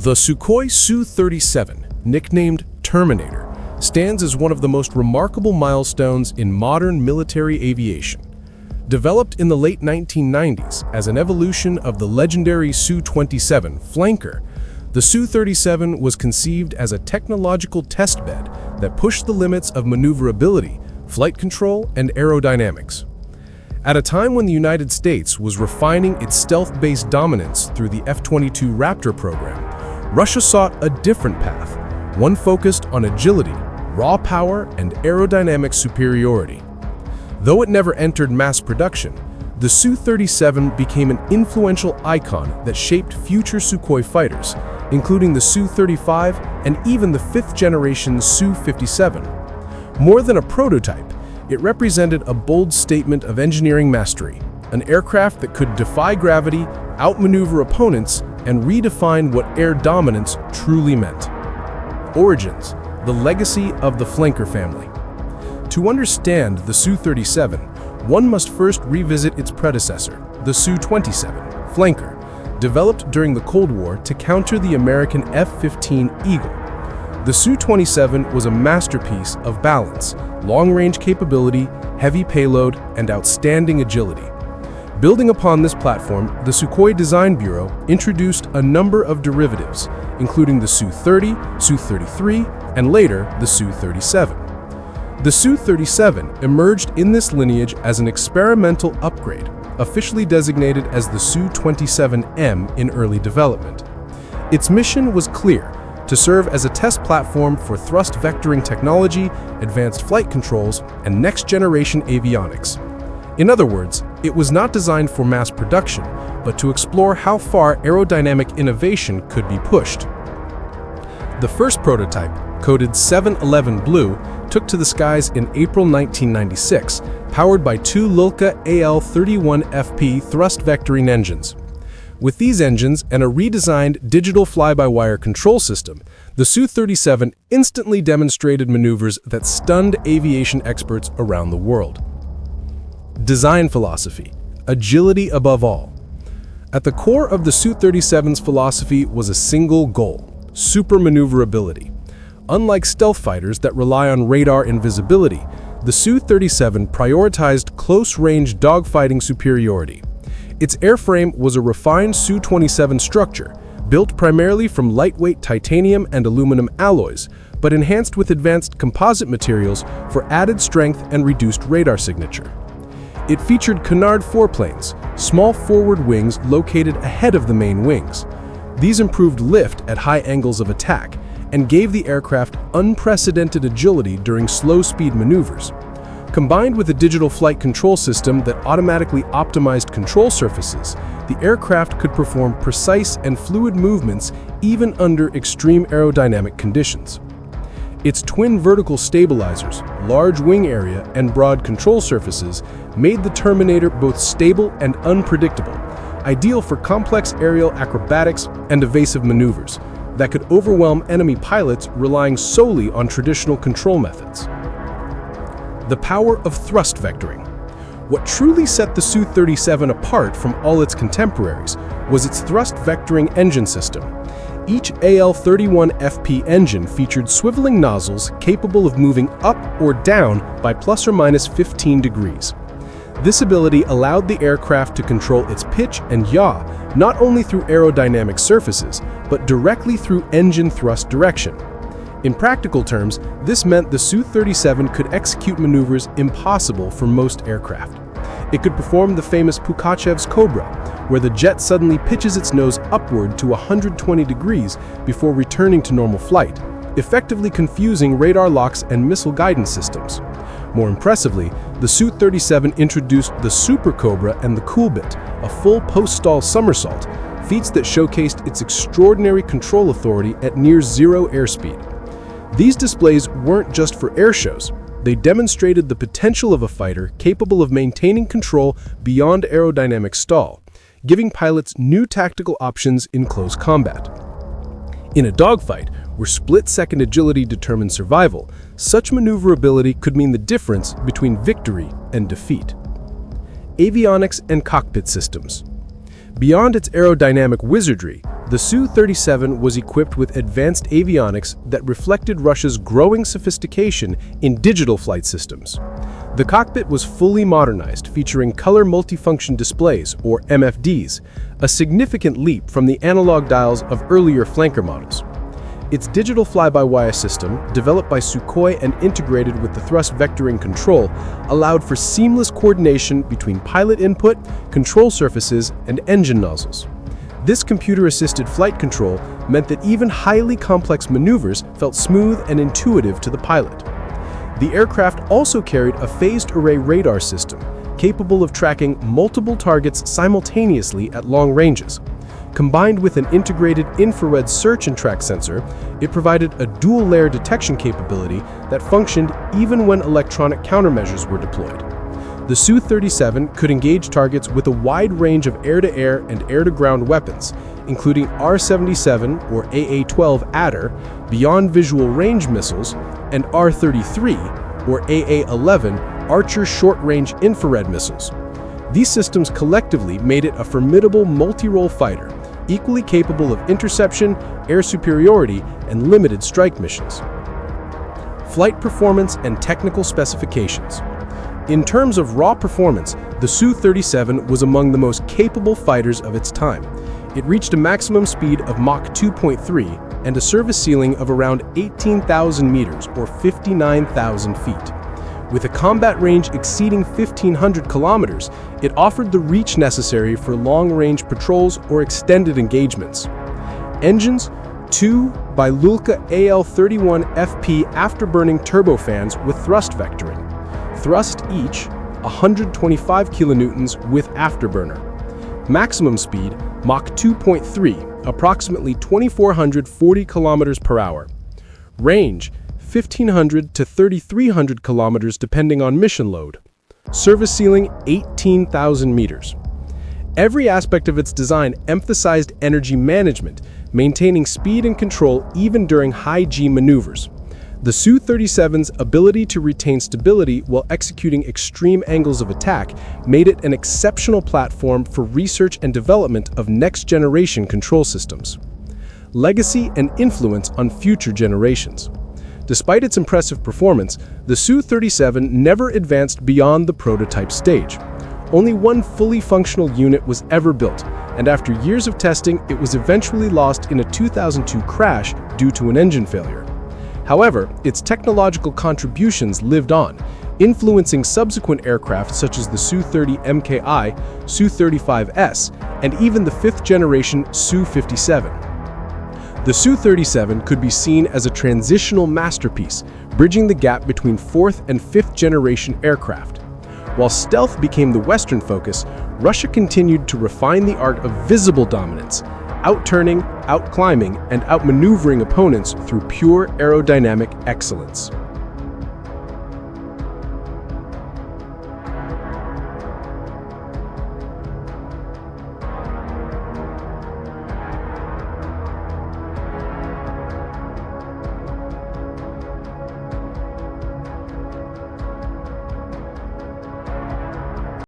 The Sukhoi Su-37, nicknamed Terminator, stands as one of the most remarkable milestones in modern military aviation. Developed in the late 1990s as an evolution of the legendary Su-27 flanker, the Su-37 was conceived as a technological testbed that pushed the limits of maneuverability, flight control, and aerodynamics. At a time when the United States was refining its stealth-based dominance through the F-22 Raptor program, Russia sought a different path, one focused on agility, raw power, and aerodynamic superiority. Though it never entered mass production, the Su-37 became an influential icon that shaped future Sukhoi fighters, including the Su-35 and even the fifth-generation Su-57. More than a prototype, it represented a bold statement of engineering mastery, an aircraft that could defy gravity, outmaneuver opponents, and redefine what air dominance truly meant. Origins: the legacy of the flanker family. To understand the Su-37, one must first revisit its predecessor, the Su-27 flanker, developed during the Cold War to counter the American F-15 Eagle. The Su-27 was a masterpiece of balance, long-range capability, heavy payload, and outstanding agility. Building upon this platform, the Sukhoi Design Bureau introduced a number of derivatives, including the Su-30, Su-33, and later the Su-37. The Su-37 emerged in this lineage as an experimental upgrade, officially designated as the Su-27M in early development. Its mission was clear: to serve as a test platform for thrust vectoring technology, advanced flight controls, and next-generation avionics. In other words, it was not designed for mass production, but to explore how far aerodynamic innovation could be pushed. The first prototype, coded 711 Blue, took to the skies in April 1996, powered by two Lilka AL-31FP thrust vectoring engines. With these engines and a redesigned digital fly-by-wire control system, the Su-37 instantly demonstrated maneuvers that stunned aviation experts around the world. Design philosophy: agility above all. At the core of the Su-37's philosophy was a single goal: super maneuverability. Unlike stealth fighters that rely on radar invisibility, the Su-37 prioritized close-range dogfighting superiority. Its airframe was a refined Su-27 structure, built primarily from lightweight titanium and aluminum alloys, but enhanced with advanced composite materials for added strength and reduced radar signature. It featured canard foreplanes, small forward wings located ahead of the main wings. These improved lift at high angles of attack and gave the aircraft unprecedented agility during slow-speed maneuvers. Combined with a digital flight control system that automatically optimized control surfaces, the aircraft could perform precise and fluid movements even under extreme aerodynamic conditions. Its twin vertical stabilizers, large wing area, and broad control surfaces made the Terminator both stable and unpredictable, ideal for complex aerial acrobatics and evasive maneuvers that could overwhelm enemy pilots relying solely on traditional control methods. The power of thrust vectoring. What truly set the Su-37 apart from all its contemporaries was its thrust vectoring engine system. Each AL-31FP engine featured swiveling nozzles capable of moving up or down by plus or minus 15 degrees. This ability allowed the aircraft to control its pitch and yaw not only through aerodynamic surfaces, but directly through engine thrust direction. In practical terms, this meant the Su-37 could execute maneuvers impossible for most aircraft. It could perform the famous Pukachev's Cobra, where the jet suddenly pitches its nose upward to 120 degrees before returning to normal flight, effectively confusing radar locks and missile guidance systems. More impressively, the Su-37 introduced the Super Cobra and the Coolbit, a full post-stall somersault, feats that showcased its extraordinary control authority at near-zero airspeed. These displays weren't just for air shows. They demonstrated the potential of a fighter capable of maintaining control beyond aerodynamic stall, giving pilots new tactical options in close combat. In a dogfight, where split-second agility determined survival, such maneuverability could mean the difference between victory and defeat. Avionics and cockpit systems. Beyond its aerodynamic wizardry, The Su-37 was equipped with advanced avionics that reflected Russia's growing sophistication in digital flight systems. The cockpit was fully modernized, featuring color multifunction displays, or MFDs, a significant leap from the analog dials of earlier flanker models. Its digital fly-by-wire system, developed by Sukhoi and integrated with the thrust vectoring control, allowed for seamless coordination between pilot input, control surfaces, and engine nozzles. This computer-assisted flight control meant that even highly complex maneuvers felt smooth and intuitive to the pilot. The aircraft also carried a phased array radar system, capable of tracking multiple targets simultaneously at long ranges. Combined with an integrated infrared search and track sensor, it provided a dual-layer detection capability that functioned even when electronic countermeasures were deployed. The Su-37 could engage targets with a wide range of air-to-air and air-to-ground weapons, including R-77 or AA-12 Adder, beyond visual range missiles, and R-33 or AA-11 Archer short-range infrared missiles. These systems collectively made it a formidable multi-role fighter, equally capable of interception, air superiority, and limited strike missions. Flight performance and technical specifications. In terms of raw performance, the Su-37 was among the most capable fighters of its time. It reached a maximum speed of Mach 2.3 and a service ceiling of around 18,000 meters or 59,000 feet. With a combat range exceeding 1,500 kilometers, it offered the reach necessary for long-range patrols or extended engagements. Engines: 2 by Lulka AL31FP afterburning turbofans with thrust vectoring. Thrust each 125 kilonewtons with afterburner. Maximum speed Mach 2.3, approximately 2,440 kilometers per hour. Range 1,500 to 3,300 kilometers depending on mission load. Service ceiling 18,000 meters. Every aspect of its design emphasized energy management, maintaining speed and control even during high-G maneuvers. The Su-37's ability to retain stability while executing extreme angles of attack made it an exceptional platform for research and development of next-generation control systems. Legacy and influence on future generations. Despite its impressive performance, the Su-37 never advanced beyond the prototype stage. Only one fully functional unit was ever built, and after years of testing, it was eventually lost in a 2002 crash due to an engine failure. However, its technological contributions lived on, influencing subsequent aircraft such as the Su-30 MKI, Su-35S, and even the fifth-generation Su-57. The Su-37 could be seen as a transitional masterpiece, bridging the gap between fourth and fifth-generation aircraft. While stealth became the Western focus, Russia continued to refine the art of visible dominance, out-turning, out-climbing, and out-maneuvering opponents through pure aerodynamic excellence.